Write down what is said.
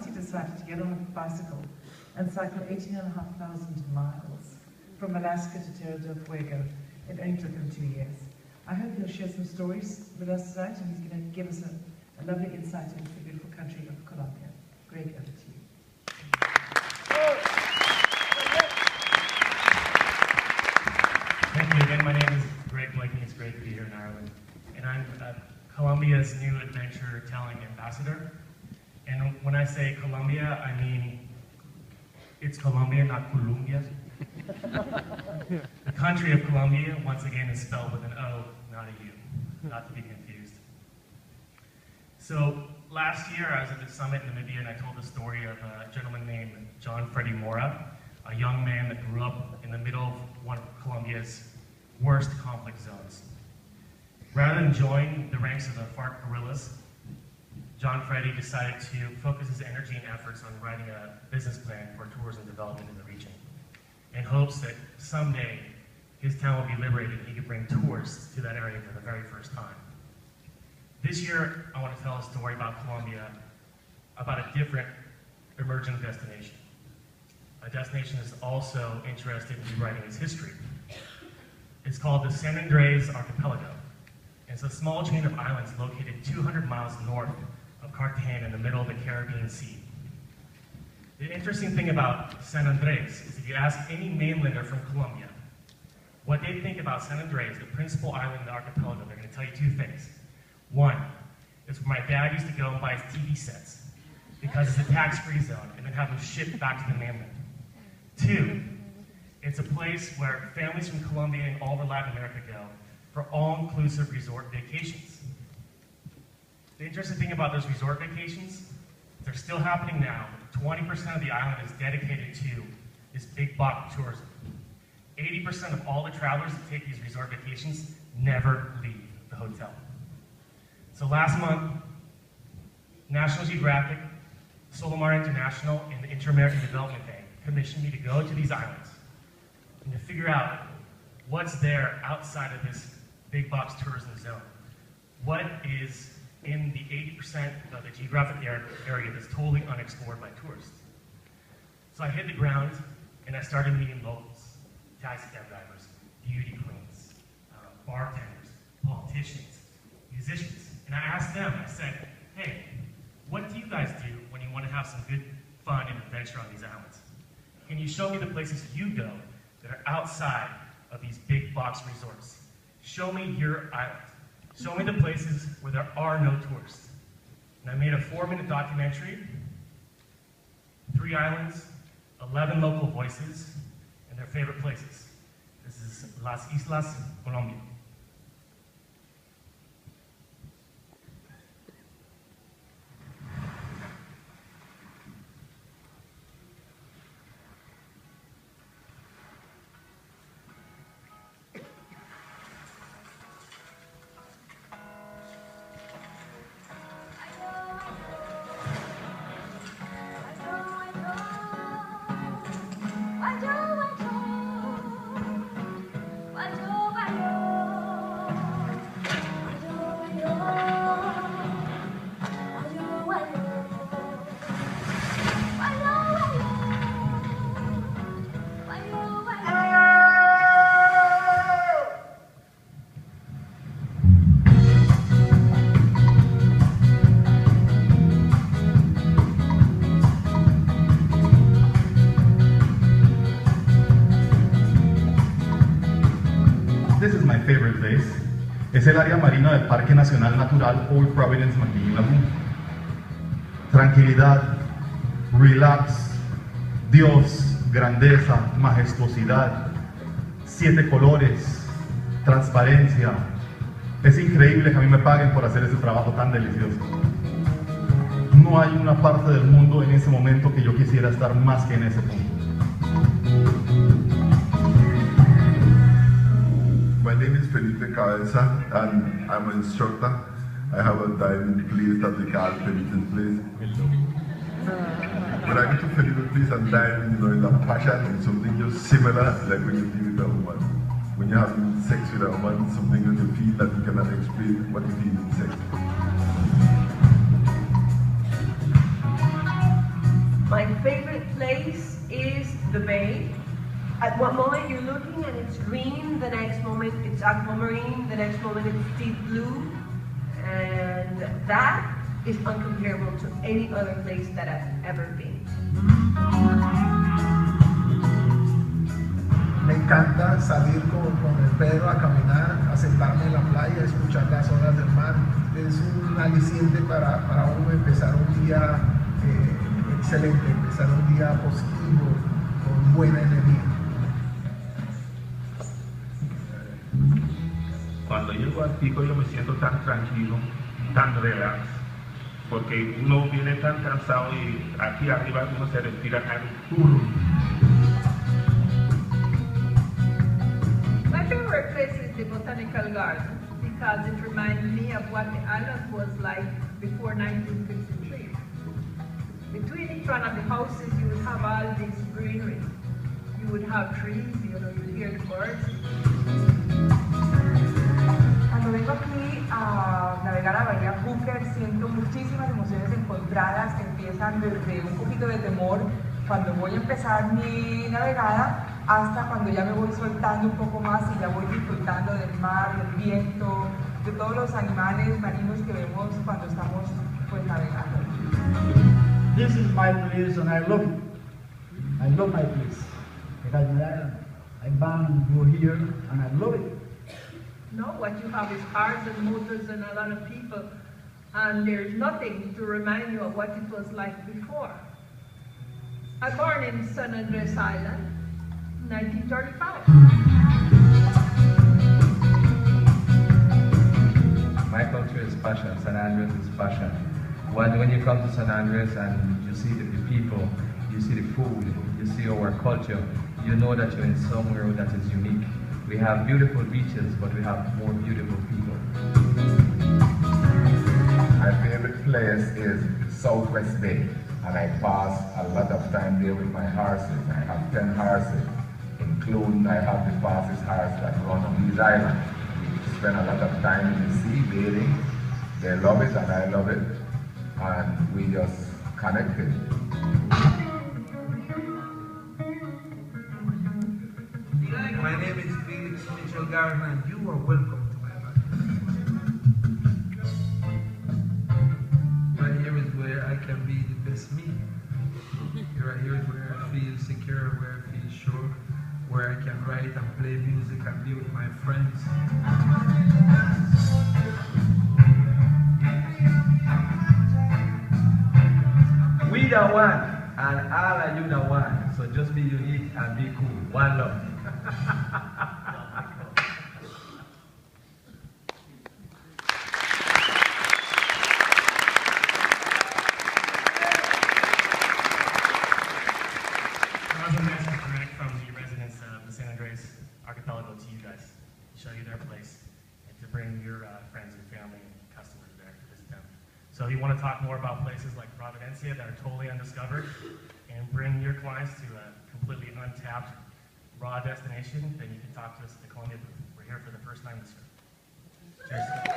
he decided to get on a bicycle and cycle 18,500 miles from Alaska to Tierra del Fuego. It only took him 2 years. I hope he'll share some stories with us tonight, and he's going to give us a lovely insight into the beautiful country of Colombia. Greg, over to you. Thank you again. My name is Greg Blakey. It's great to be here in Ireland. And I'm Colombia's new adventure-telling ambassador. And when I say Colombia, I mean it's Colombia, not Colombia. The country of Colombia, once again, is spelled with an O, not a U, not to be confused. So last year, I was at the summit in Namibia, and I told the story of a gentleman named John Freddy Mora, a young man that grew up in the middle of one of Colombia's worst conflict zones. Rather than join the ranks of the FARC guerrillas, John Freddy decided to focus his energy and efforts on writing a business plan for tourism development in the region, in hopes that someday his town will be liberated and he could bring tourists to that area for the very first time. This year, I want to tell a story about Colombia, about a different emerging destination. A destination that's also interested in rewriting its history. It's called the San Andres Archipelago. It's a small chain of islands located 200 miles north of Cartagena in the middle of the Caribbean Sea. The interesting thing about San Andres is if you ask any mainlander from Colombia what they think about San Andres, the principal island in the archipelago, they're going to tell you two things. One, it's where my dad used to go and buy his TV sets because it's a tax-free zone and then have them shipped back to the mainland. Two, it's a place where families from Colombia and all over Latin America go for all-inclusive resort vacations. The interesting thing about those resort vacations, they're still happening now. 20% of the island is dedicated to this big box tourism. 80% of all the travelers that take these resort vacations never leave the hotel. So last month, National Geographic, Solomar International, and the Inter-American Development Bank commissioned me to go to these islands and to figure out what's there outside of this big box tourism zone. What is in the 80% of the geographic area that's totally unexplored by tourists. So I hit the ground and I started meeting locals, taxi cab drivers, beauty queens, bartenders, politicians, musicians. And I asked them, I said, hey, what do you guys do when you want to have some good fun and adventure on these islands? Can you show me the places you go that are outside of these big box resorts? Show me your island. Show me the places where there are no tourists. And I made a 4-minute documentary, 3 islands, 11 local voices, and their favorite places. This is Las Islas, Colombia. This is my favorite place. Es el área marina del Parque Nacional Natural Old Providence McGill Lagoon. Tranquilidad, relax, Dios, grandeza, majestuosidad, 7 colores, transparencia. Es increíble que a mí me paguen por hacer ese trabajo tan delicioso. No hay una parte del mundo en ese momento que yo quisiera estar más que en ese punto. My name is Felipe Cabeza and I'm an instructor. I have a diving place that we call Felipe's Place. When I go to Felipe's Place and diving, you know, it's a passion, it's something just similar like when you deal with a woman. When you're having sex with a woman, it's something that you feel that you cannot explain what you feel in sex. is the bay. At one moment you're looking and it's green, the next moment it's aquamarine, the next moment it's deep blue. And that is uncomparable to any other place that I've ever been. Me encanta salir con el perro a caminar, a sentarme en la playa, a escuchar las olas del mar. Es un aliciente para uno empezar un día excelente, empezar un día positivo, con buena energía. Cuando llego al pico yo me siento tan tranquilo, tan relax, porque uno viene tan cansado y aquí arriba uno se respira tan puro. My favorite place is the Botanical Garden because it reminds me of what the island was like before 1953. Between each one of the houses you would have all this greenery. You would have trees, you would hear the birds. Cuando vengo aquí a navegar a Bahía Hooker siento muchísimas emociones encontradas que empiezan desde un poquito de temor cuando voy a empezar mi navegada hasta cuando ya me voy soltando un poco más y ya voy disfrutando del mar, del viento, de todos los animales marinos que vemos cuando estamos pues navegando. This is my place and I love it. I love my place because I'm born and grew here and I love it. No, what you have is cars and motors and a lot of people, and there's nothing to remind you of what it was like before. I was born in San Andres Island, 1935. My culture is passion, San Andres is passion. When you come to San Andres and you see the people, you see the food, you see our culture, you know that you're in somewhere that is unique. We have beautiful beaches, but we have more beautiful people. My favorite place is Southwest Bay, and I pass a lot of time there with my horses. I have 10 horses, including I have the fastest horse that run on these islands. We spend a lot of time in the sea bathing. They love it and I love it, and we just connected. My name is Felix Mitchell Garner, and you are welcome to my life. Right here is where I can be the best me. Right here is where I feel secure, where I feel sure, where I can write and play music and be with my friends. We the one, and all of you the one. So just be unique and be cool. One love. As a message direct from the residents of the San Andres Archipelago to you guys, to show you their place, and to bring your friends and family and customers there to visit them. So if you want to talk more about places like Providencia that are totally undiscovered, and bring your clients to a completely untapped, raw destination, then you can talk to us at the Colombia booth. We're here for the first time this year. Cheers.